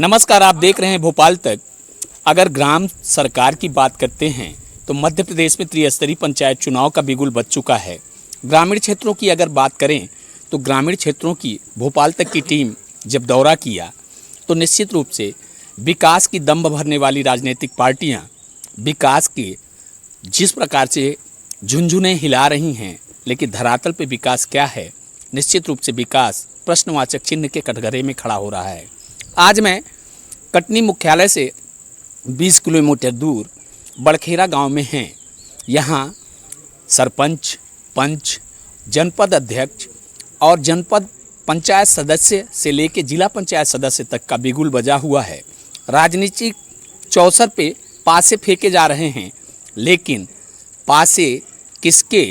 नमस्कार, आप देख रहे हैं भोपाल तक। अगर ग्राम सरकार की बात करते हैं तो मध्य प्रदेश में त्रिस्तरीय पंचायत चुनाव का बिगुल बज चुका है। ग्रामीण क्षेत्रों की अगर बात करें तो ग्रामीण क्षेत्रों की भोपाल तक की टीम जब दौरा किया तो निश्चित रूप से विकास की दम्भ भरने वाली राजनीतिक पार्टियां विकास के जिस प्रकार से झुनझुने हिला रही हैं, लेकिन धरातल पे विकास क्या है, निश्चित रूप से विकास प्रश्नवाचक चिन्ह के कटघरे में खड़ा हो रहा है। आज मैं कटनी मुख्यालय से 20 किलोमीटर दूर बड़खेरा गांव में हैं। यहां सरपंच, पंच, जनपद अध्यक्ष और जनपद पंचायत सदस्य से लेकर जिला पंचायत सदस्य तक का बिगुल बजा हुआ है। राजनीतिक चौसर पे पासे फेंके जा रहे हैं, लेकिन पासे किसके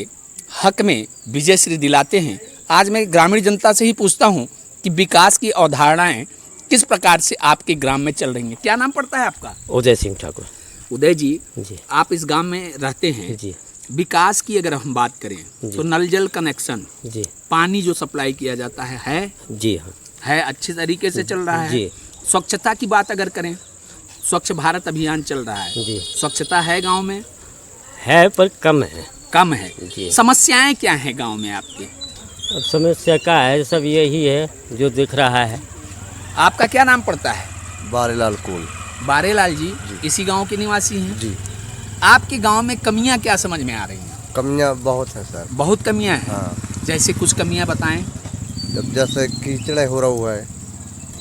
हक में विजयश्री दिलाते हैं। आज मैं ग्रामीण जनता से ही पूछता हूं कि विकास की अवधारणाएं किस प्रकार से आपके ग्राम में चल रही हैं। क्या नाम पड़ता है आपका? उदय सिंह ठाकुर। उदय जी, आप इस गांव में रहते हैं जी। विकास की अगर हम बात करें तो नल जल कनेक्शन, जी, पानी जो सप्लाई किया जाता है जी हाँ, है अच्छे तरीके से चल रहा है। जी। स्वच्छता की बात अगर करें, स्वच्छ भारत अभियान चल रहा है जी। स्वच्छता है गांव में? है पर कम है। कम है जी। समस्याएं क्या हैं गांव में आपके? अब समस्या क्या है, सब यही है जो दिख रहा है। आपका क्या नाम पड़ता है? बारेलाल कोल। बारेलाल जी, इसी गांव के निवासी हैं जी। आपके गांव में कमियां क्या समझ में आ रही हैं? कमियां बहुत है सर। बहुत कमियां हैं। हाँ, जैसे कुछ कमियां बताएं। जैसे कीचड़ हो रहा है,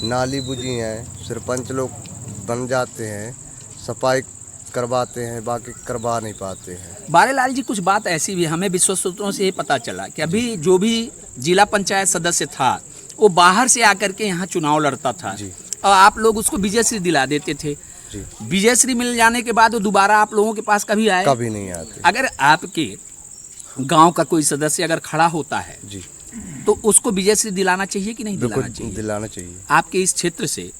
नाली बुझी है, सरपंच लोग बन जाते हैं, सफाई करवाते हैं, बाकी करवा नहीं पाते हैं। बारेलाल जी, कुछ बात ऐसी भी हमें विश्वस्त सूत्रों से ये पता चला कि अभी जो भी जिला पंचायत सदस्य था वो बाहर से आकर के यहाँ चुनाव लड़ता था जी। और आप लोग उसको विजयश्री दिला देते थे। जी। विजयश्री मिल जाने के बाद वो दोबारा आप लोगों के पास कभी आए? कभी नहीं आते। अगर आपके गांव का कोई सदस्य अगर खड़ा होता है जी, तो उसको विजयश्री दिलाना चाहिए कि नहीं दिलाना बिल्कुल चाहिए? दिलाना चाहिए। आपके इस क्षेत्र से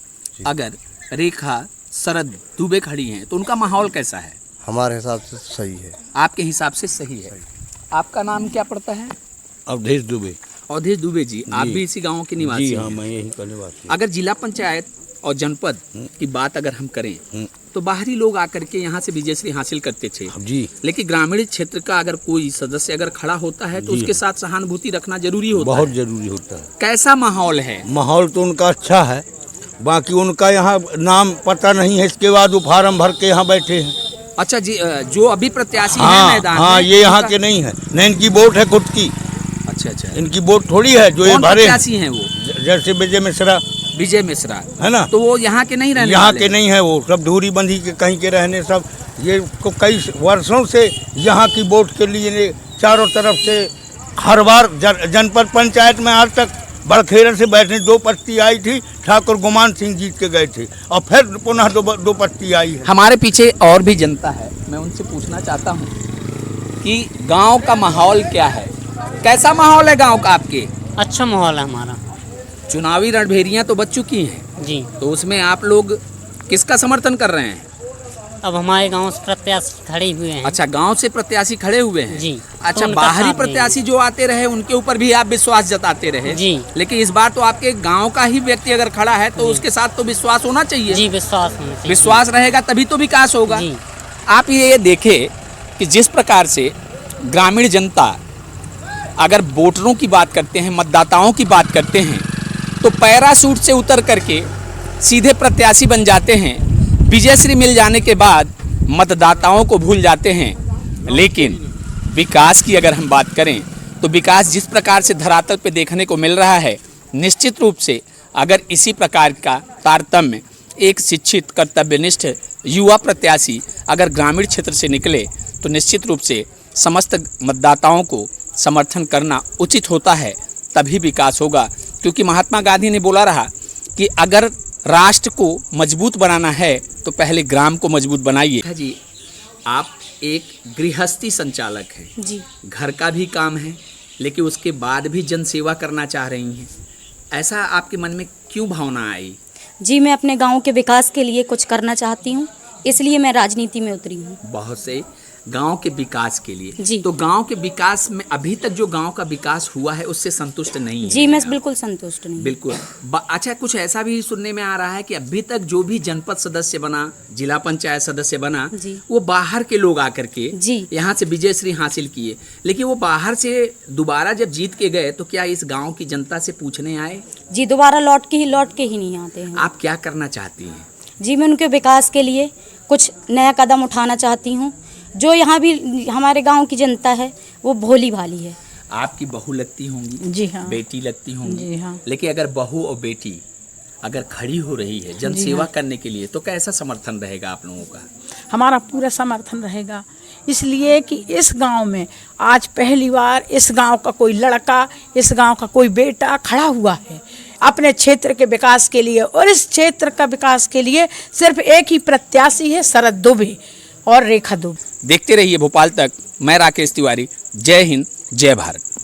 अगर रेखा शरद दुबे खड़ी हैं तो उनका माहौल कैसा है? हमारे हिसाब से सही है। आपके हिसाब से सही है। आपका नाम क्या पड़ता है? अवधेश दुबे। अवधेश दुबे जी, आप भी इसी गांव के निवासी जी हैं? हाँ, मैं यहीं का निवासी। अगर जिला पंचायत और जनपद की बात अगर हम करें तो बाहरी लोग आकर के यहाँ से विजयश्री हासिल करते थे जी। लेकिन ग्रामीण क्षेत्र का अगर कोई सदस्य अगर खड़ा होता है तो जी। उसके साथ सहानुभूति रखना जरूरी होता बहुत है। जरूरी होता है। कैसा माहौल है? माहौल तो उनका अच्छा है, बाकी उनका यहाँ नाम पता नहीं है, इसके बाद वो फार्म भर के यहाँ बैठे हैं। अच्छा जी, जो अभी प्रत्याशी है हाँ मैदान हाँ, में, ये यहाँ उनका- के नहीं है, न इनकी वोट है खुद की। अच्छा अच्छा, इनकी वोट थोड़ी है जो ये कौन भरे। प्रत्याशी हैं वो? जैसे विजय मिश्रा विजय मिश्रा है ना, तो वो यहाँ के नहीं रहने यहाँ वाले के हैं? नहीं है, वो सब धूरी बंधी के कहीं के रहने। सब ये को कई वर्षों से यहाँ की वोट के लिए चारों तरफ से हर बार जनपद पंचायत में आज तक बड़खेरा से बैठने 2 पत्ती आई थी, ठाकुर गुमान सिंह जीत के गए थे और फिर पुनः दो पत्ती आई है। हमारे पीछे और भी जनता है, मैं उनसे पूछना चाहता हूँ कि गांव का माहौल क्या है? कैसा माहौल है गांव का आपके? अच्छा माहौल है हमारा। चुनावी रणभेरियां तो बच चुकी हैं, जी। तो उसमें आप लोग किसका समर्थन कर रहे हैं? अब हमारे गांव से प्रत्याशी खड़े हुए हैं। अच्छा, गांव से प्रत्याशी खड़े हुए हैं। जी। अच्छा, तो उनका बाहरी साथ प्रत्याशी जो आते रहे उनके ऊपर भी आप विश्वास जताते रहे। जी। लेकिन इस बार तो आपके गांव का ही व्यक्ति अगर खड़ा है तो उसके साथ तो विश्वास होना चाहिए। जी, विश्वास होना चाहिए। विश्वास रहेगा तभी तो विकास होगा। जी। आप ये देखें कि जिस प्रकार से ग्रामीण जनता अगर वोटरों की बात करते हैं, मतदाताओं की बात करते हैं, तो पैराशूट से उतर करके सीधे प्रत्याशी बन जाते हैं। विजयश्री मिल जाने के बाद मतदाताओं को भूल जाते हैं। लेकिन विकास की अगर हम बात करें तो विकास जिस प्रकार से धरातल पे देखने को मिल रहा है, निश्चित रूप से अगर इसी प्रकार का तारतम्य एक शिक्षित कर्तव्यनिष्ठ युवा प्रत्याशी अगर ग्रामीण क्षेत्र से निकले तो निश्चित रूप से समस्त मतदाताओं को समर्थन करना उचित होता है, तभी विकास होगा। क्योंकि महात्मा गांधी ने बोला रहा कि अगर राष्ट्र को मजबूत बनाना है तो पहले ग्राम को मजबूत बनाइए। जी, आप एक गृहस्थी संचालक हैं। जी। घर का भी काम है लेकिन उसके बाद भी जन सेवा करना चाह रही हैं। ऐसा आपके मन में क्यों भावना आई? जी, मैं अपने गांव के विकास के लिए कुछ करना चाहती हूँ, इसलिए मैं राजनीति में उतरी हूँ। बहुत से गांव के विकास के लिए। जी। तो गांव के विकास में अभी तक जो गांव का विकास हुआ है उससे संतुष्ट नहीं है? जी मैं बिल्कुल संतुष्ट नहीं हूँ। बिल्कुल। अच्छा, कुछ ऐसा भी सुनने में आ रहा है कि अभी तक जो भी जनपद सदस्य बना, जिला पंचायत सदस्य बना, जी। वो बाहर के लोग आकर के जी। यहाँ से विजयश्री हासिल किए, लेकिन वो बाहर से दोबारा जब जीत के गए तो क्या इस गांव की जनता से पूछने आए? जी दोबारा लौट के ही नहीं आते हैं। आप क्या करना चाहती हैं? जी मैं उनके विकास के लिए कुछ नया कदम उठाना चाहती हूँ। जो यहाँ भी हमारे गांव की जनता है वो भोली भाली है। आपकी बहू लगती होंगी? जी हाँ। बेटी लगती होंगी? जी हाँ। लेकिन अगर बहू और बेटी अगर खड़ी हो रही है जन सेवा करने के लिए तो कैसा समर्थन रहेगा आप लोगों का? हमारा पूरा समर्थन रहेगा, इसलिए कि इस गांव में आज पहली बार इस गांव का कोई लड़का, इस गांव का कोई बेटा खड़ा हुआ है अपने क्षेत्र के विकास के लिए। और इस क्षेत्र का विकास के लिए सिर्फ एक ही प्रत्याशी है, शरद दुबे और रेखा दुबे। देखते रहिए भोपाल तक। मैं राकेश तिवारी। जय हिंद, जय भारत।